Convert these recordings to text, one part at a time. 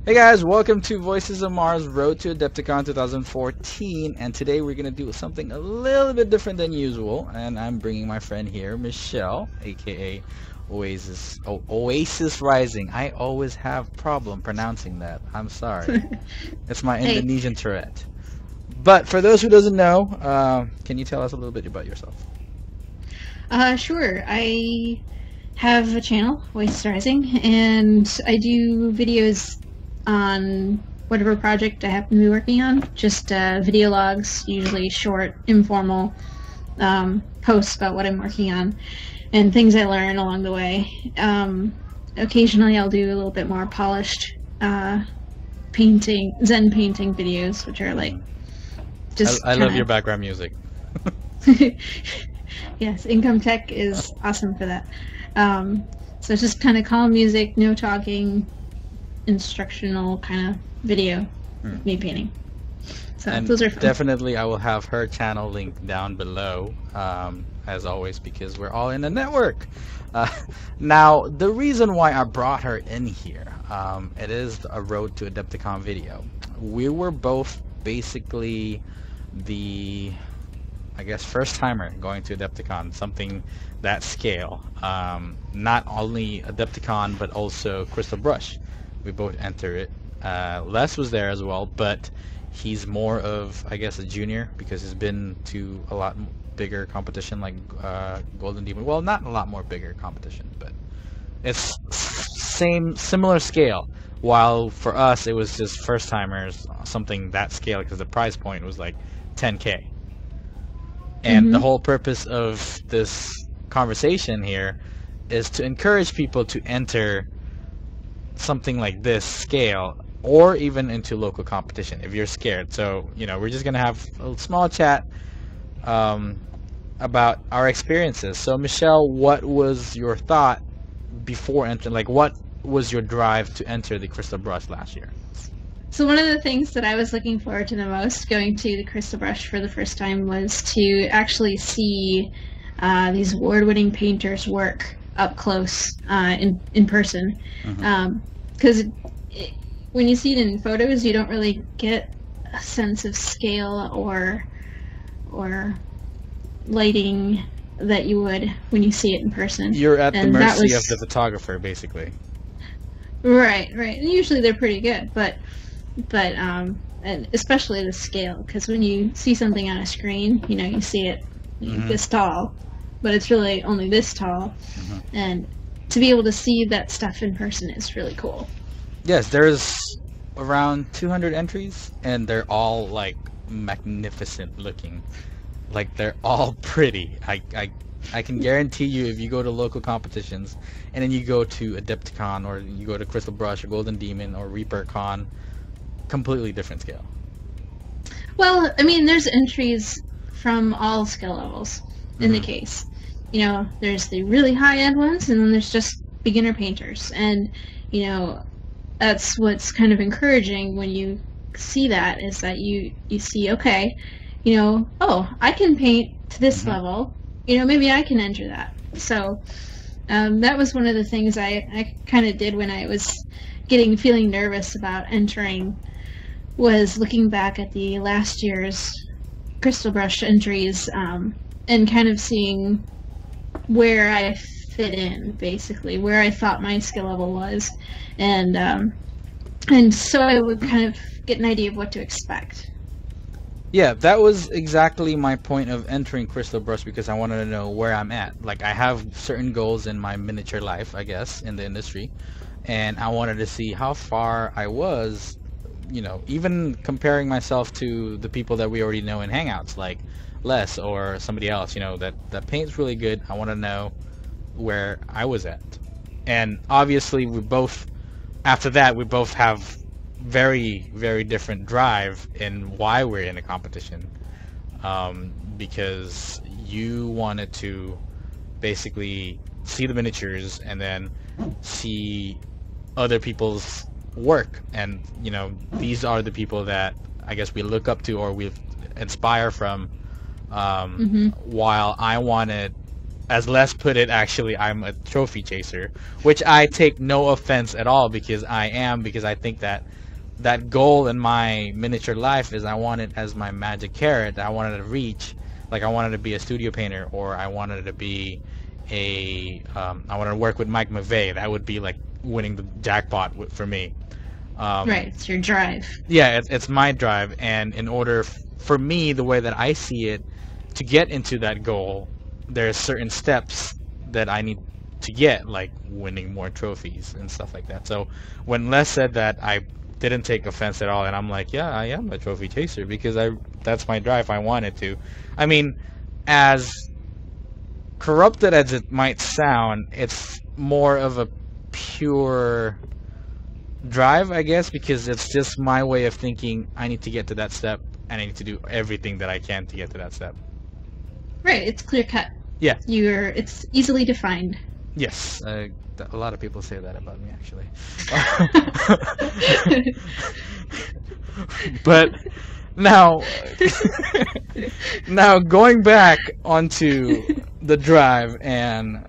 Hey guys, welcome to Voices of Mars Road to Adepticon 2014, and today we're going to do something a little bit different than usual, and I'm bringing my friend here, Michelle, aka OasisRising. I always have problem pronouncing that. I'm sorry. It's my Indonesian Tourette. But for those who doesn't know, can you tell us a little bit about yourself? Sure. I have a channel, OasisRising, and I do videos on whatever project I happen to be working on. Just video logs, usually short, informal posts about what I'm working on and things I learn along the way. Occasionally I'll do a little bit more polished Zen painting videos, which are like just I love your background music. Yes, Income Tech is awesome for that. So it's just kind of calm music, no talking, instructional kind of video of me painting. So and those are fun. Definitely I will have her channel linked down below, as always, because we're all in a network. Now, the reason why I brought her in here, it is a Road to Adepticon video. We were both basically the, I guess, first timer going to Adepticon, something that scale. Not only Adepticon, but also Crystal Brush. We both enter it. Les was there as well, but he's more of, I guess, a junior because he's been to a lot bigger competition like Golden Demon. Well, not a lot more bigger competition, but it's similar scale. While for us, it was just first timers, something that scale, because the prize point was like 10K. And the whole purpose of this conversation here is to encourage people to enter something like this scale, or even into local competition if you're scared. So, you know, we're just gonna have a small chat about our experiences. So Michelle, what was your thought before entering? Like, what was your drive to enter the Crystal Brush last year? So one of the things that I was looking forward to the most going to the Crystal Brush for the first time was to actually see these award-winning painters work up close in person. Because when you see it in photos, you don't really get a sense of scale or lighting that you would when you see it in person. You're at the mercy of the photographer, basically. Right. And usually they're pretty good, but and especially the scale, because when you see something on a screen, you know, you see it this tall, but it's really only this tall, and to be able to see that stuff in person is really cool. Yes, there's around 200 entries, and they're all like magnificent looking. Like, they're all pretty. I can guarantee you, if you go to local competitions and then you go to Adepticon, or you go to Crystal Brush or Golden Demon or ReaperCon, completely different scale. Well, I mean, there's entries from all skill levels in the case. You know, there's the really high-end ones, and then there's just beginner painters. And, you know, that's what's kind of encouraging when you see that, is that you see, okay, you know, oh, I can paint to this level. You know, maybe I can enter that. So that was one of the things I kind of did when I was feeling nervous about entering, was looking back at the last year's Crystal Brush entries and kind of seeing where I fit in, basically, where I thought my skill level was, and so I would kind of get an idea of what to expect. Yeah, that was exactly my point of entering Crystal Brush, because I wanted to know where I'm at. Like, I have certain goals in my miniature life, I guess, in the industry, and I wanted to see how far I was, you know, even comparing myself to the people that we already know in Hangouts, like Les or somebody else, you know, that paints really good. I want to know where I was at. And obviously we both, after that, we both have very, very different drive in why we're in a competition, because you wanted to basically see the miniatures and then see other people's work, and, you know, these are the people that I guess we look up to or we inspire from, while I wanted as Les put it, actually, I'm a trophy chaser, which I take no offense at all, because I think that goal in my miniature life is I want it as my magic carrot. I wanted to reach, like I wanted to be a studio painter, or I wanted to be I wanted to work with Mike McVeigh. That would be like winning the jackpot for me. Right, it's your drive. Yeah, it's my drive, and in order for me, the way that I see it, to get into that goal, there's certain steps that I need to get, like winning more trophies and stuff like that. So when Les said that, I didn't take offense at all, and I'm like, yeah, I am a trophy chaser, because that's my drive. I wanted to. I mean, as corrupted as it might sound, it's more of a pure drive, I guess, because it's just my way of thinking. I need to get to that step, and I need to do everything that I can to get to that step. Right, it's clear cut. Yeah. It's easily defined. Yes, a lot of people say that about me, actually. But now going back onto the drive and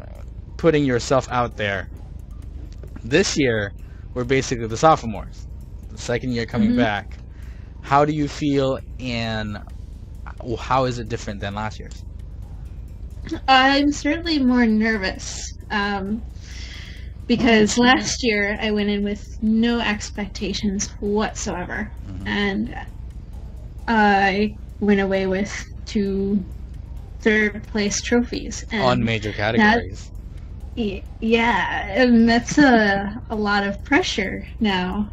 putting yourself out there. This year, we're basically the sophomores. The second year coming back. How do you feel, and how is it different than last year's? I'm certainly more nervous, because last year I went in with no expectations whatsoever, and I went away with 2 third-place trophies. And on major categories. Yeah, and that's a lot of pressure now.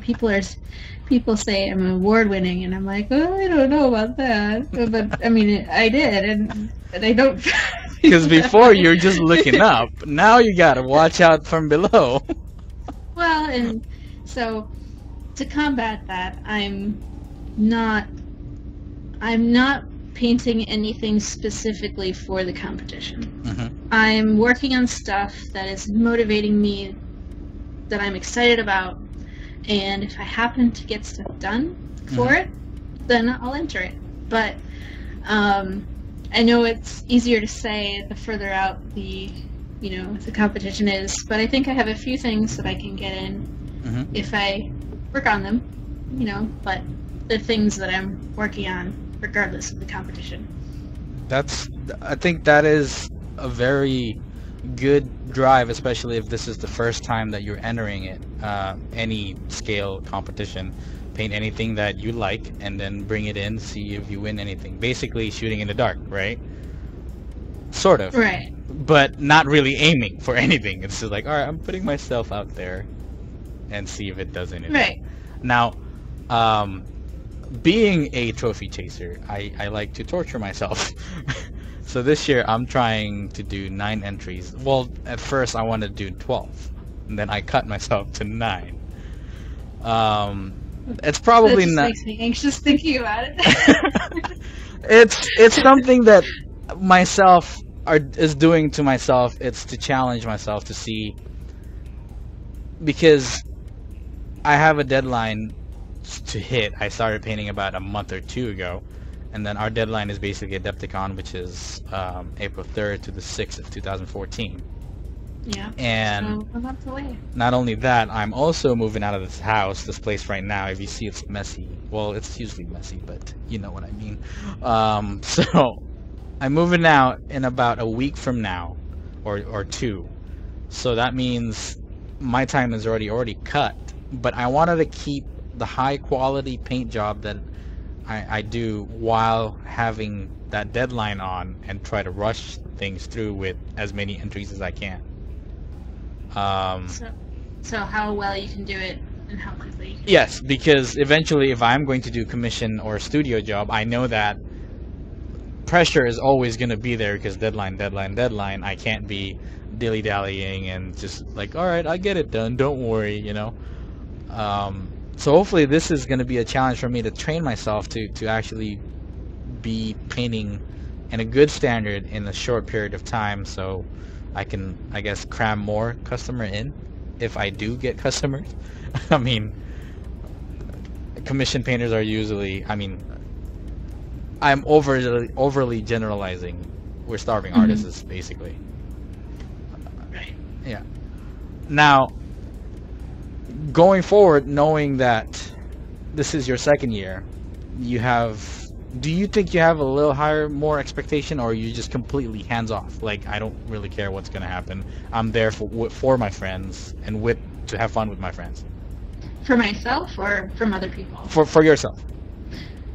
People say I'm award-winning, and I'm like, oh, I don't know about that. But I mean, I did, and I don't. Because before you're just looking up. Now you gotta watch out from below. Well, and so to combat that, I'm not painting anything specifically for the competition. I'm working on stuff that is motivating me, that I'm excited about, and if I happen to get stuff done for it, then I'll enter it. But I know it's easier to say the further out the competition is, but I think I have a few things that I can get in if I work on them, but the things that I'm working on regardless of the competition. I think that is a very good drive, especially if this is the first time that you're entering it. Any scale competition, paint anything that you like, and then bring it in, see if you win anything. Basically shooting in the dark, right? Sort of. Right. But not really aiming for anything. It's just like, alright, I'm putting myself out there and see if it does anything. Right. Now, being a trophy chaser, I like to torture myself. So this year I'm trying to do 9 entries. Well, at first I wanted to do 12, and then I cut myself to 9. It's probably that just not. Makes me anxious thinking about it. It's something that myself is doing to myself. It's to challenge myself to see, because I have a deadline to hit. I started painting about a month or 2 ago, and then our deadline is basically Adepticon, which is April 3rd to the 6th of 2014. Yeah. And so a month away. Not only that, I'm also moving out of this place right now. If you see, it's messy. Well, it's usually messy, but you know what I mean. So I'm moving out in about a week from now, or 2. So that means my time is already cut. But I wanted to keep the high quality paint job that I do while having that deadline on, and try to rush things through with as many entries as I can. So how well you can do it and how quickly you can Yes, because eventually if I'm going to do commission or studio job, I know that pressure is always going to be there, because deadline. I can't be dilly-dallying and just like, alright, I get it done, don't worry, you know. So hopefully this is going to be a challenge for me to train myself to actually be painting in a good standard in a short period of time, so I can, I guess, cram more customer in if I do get customers. I mean, commission painters are usually, I mean, I'm overly generalizing We're starving Mhm. artists, basically. Right. Yeah. Now, going forward, knowing that this is your second year, do you think you have a little higher, more expectation, or are you just completely hands off? Like, I don't really care what's gonna happen. I'm there for my friends and to have fun with my friends. For myself or from other people? For yourself.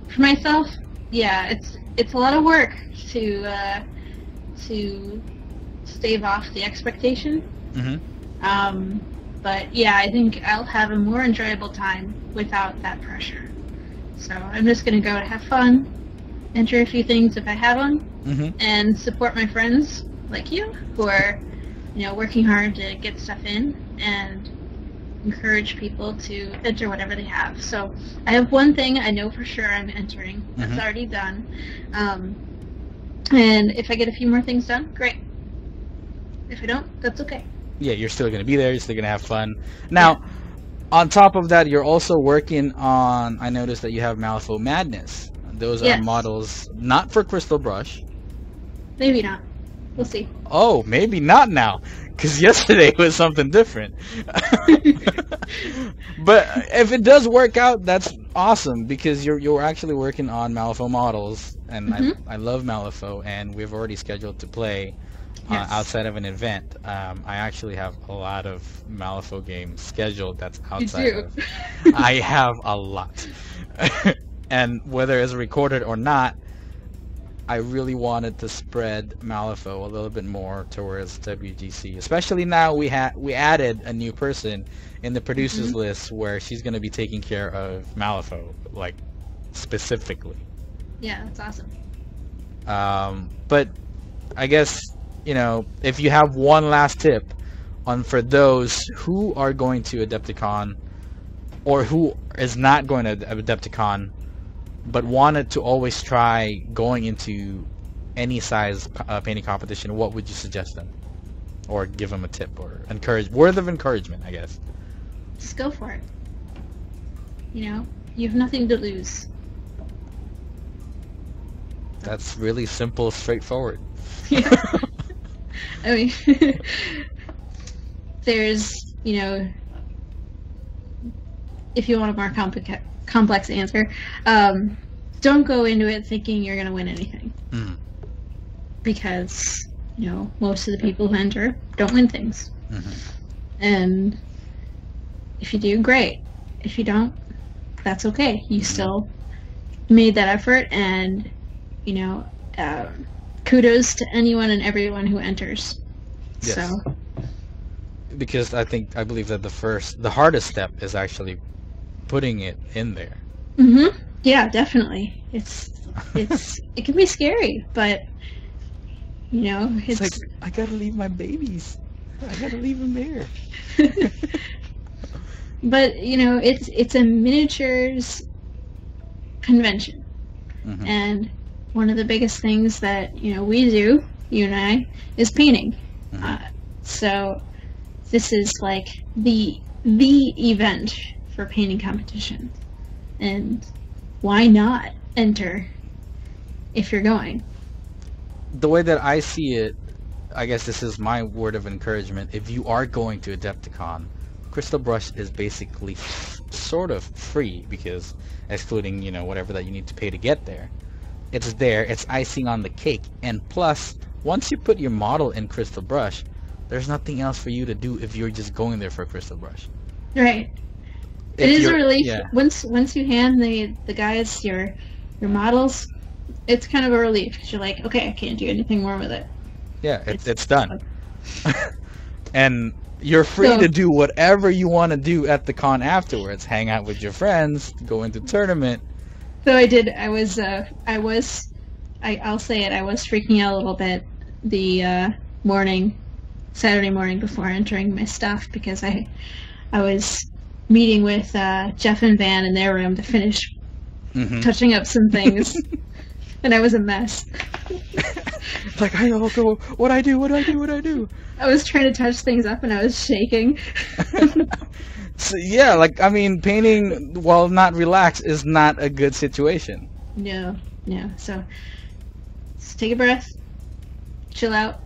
For myself, yeah, it's a lot of work to stave off the expectation. Mm-hmm. But yeah, I think I'll have a more enjoyable time without that pressure. So I'm just gonna go to have fun, enter a few things if I have them, Mm-hmm. and support my friends like you who are, working hard to get stuff in and encourage people to enter whatever they have. So I have one thing I know for sure I'm entering. That's Mhm. already done. And if I get a few more things done, great. If I don't, that's okay. Yeah, you're still gonna be there. You're still gonna have fun. Now, on top of that, you're also working on. I noticed that you have Malifaux Madness. Those are Yes. models not for Crystal Brush. Maybe not. We'll see. Oh, maybe not now, because yesterday was something different. But if it does work out, that's awesome, because you're actually working on Malifaux models, and Mhm. I love Malifaux, and we've already scheduled to play Yes. outside of an event. I actually have a lot of Malifaux games scheduled that's You outside do. of. I have a lot. And whether it's recorded or not, I really wanted to spread Malifaux a little bit more towards WGC. Especially now we added a new person in the producers Mhm. list where she's going to be taking care of Malifaux, like specifically. Yeah, that's awesome. But I guess, if you have one last tip for those who are going to Adepticon or who is not going to Adepticon but wanted to always try going into any size painting competition, what would you suggest them? Or give them a tip or word of encouragement, I guess. Just go for it. You have nothing to lose. That's really simple, straightforward. Yeah. I mean, there's, if you want a more complex answer, don't go into it thinking you're going to win anything. Mm. Because, most of the people who enter don't win things. Mm-hmm. And if you do, great. If you don't, that's okay. You still made that effort, and, kudos to anyone and everyone who enters. Yes. So, Because I believe that the hardest step is actually putting it in there. mm-hmm. Yeah, definitely. It can be scary, but It's like, I gotta leave my babies. I gotta leave them there. But it's a miniatures convention, Mm-hmm. and one of the biggest things that we do, you and I, is painting. Mhm. So this is like the event for painting competition, and why not enter if you're going? The way that I see it, I guess this is my word of encouragement. If you are going to Adepticon, Crystal Brush is basically sort of free, because excluding whatever that you need to pay to get there, it's there. It's icing on the cake, and plus, once you put your model in Crystal Brush, there's nothing else for you to do if you're just going there for Crystal Brush. Right. If It is a you're- relief. Yeah. Once you hand the guys your models, it's kind of a relief, because you're like, okay, I can't do anything more with it. Yeah, it's done. And you're free So- to do whatever you want to do at the con afterwards. Hang out with your friends, go into tournament. So I'll say it, I was freaking out a little bit the Saturday morning before entering my stuff, because I was meeting with Jeff and Van in their room to finish Mhm. touching up some things, and I was a mess. Like, I don't know what I do. I was trying to touch things up and I was shaking. So, yeah, painting while not relaxed is not a good situation. No. So just take a breath, chill out.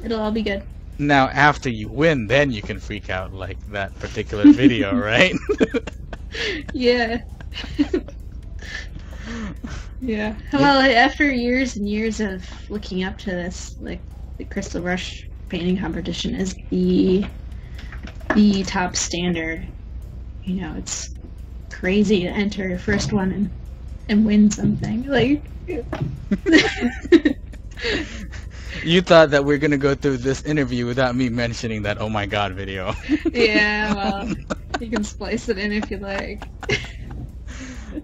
It'll all be good. Now, after you win, then you can freak out like that particular video, right? Yeah. Yeah. Well, after years and years of looking up to this, like the Crystal Brush painting competition is the top standard. You know, it's crazy to enter first one and win something. Like You thought that we're gonna go through this interview without me mentioning that "Oh my God" video. Yeah, well, you can splice it in if you like.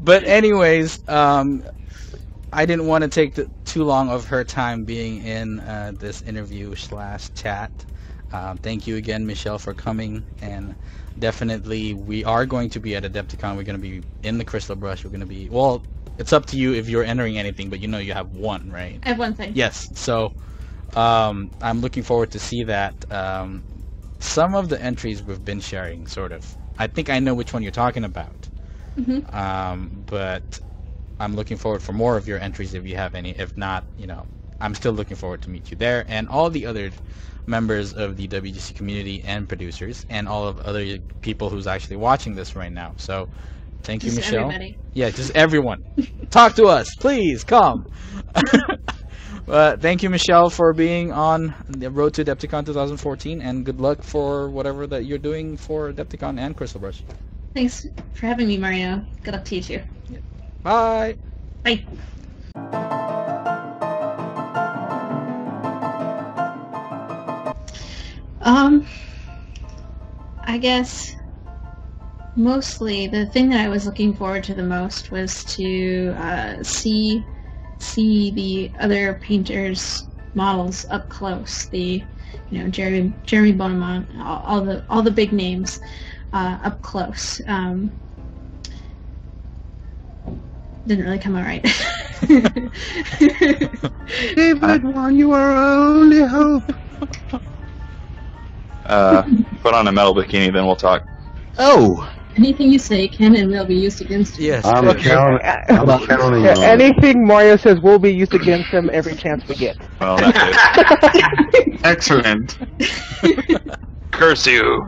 But anyways, I didn't want to take too long of her time being in this interview / chat. Thank you again, Michelle, for coming. And definitely, we are going to be at Adepticon. We're going to be in the Crystal Brush. We're going to be, well, it's up to you if you're entering anything, but you know you have one, right? I have one thing. Yes. So I'm looking forward to see that. Some of the entries we've been sharing, sort of. I think I know which one you're talking about. But I'm looking forward for more of your entries if you have any. If not, you know, I'm still looking forward to meet you there and all the other members of the WGC community and producers and all of other people who's actually watching this right now. So thank you, Michelle. Everybody. Yeah, just everyone. Talk to us, please. Come. Thank you, Michelle, for being on the road to Adepticon 2014, and good luck for whatever that you're doing for Adepticon and Crystal Brush. Thanks for having me, Mario. Good luck to you too. Bye. Bye. I guess mostly the thing that I was looking forward to the most was to see the other painters' models up close. The Jeremy Bonamont, all the big names up close. Didn't really come out right. David Wan, you are our only hope. Put on a metal bikini, then we'll talk. Oh! Anything you say can and will be used against you. Yes. I'm counting on Anything Mario says will be used against him every chance we get. Well, that's it. Excellent. Curse you.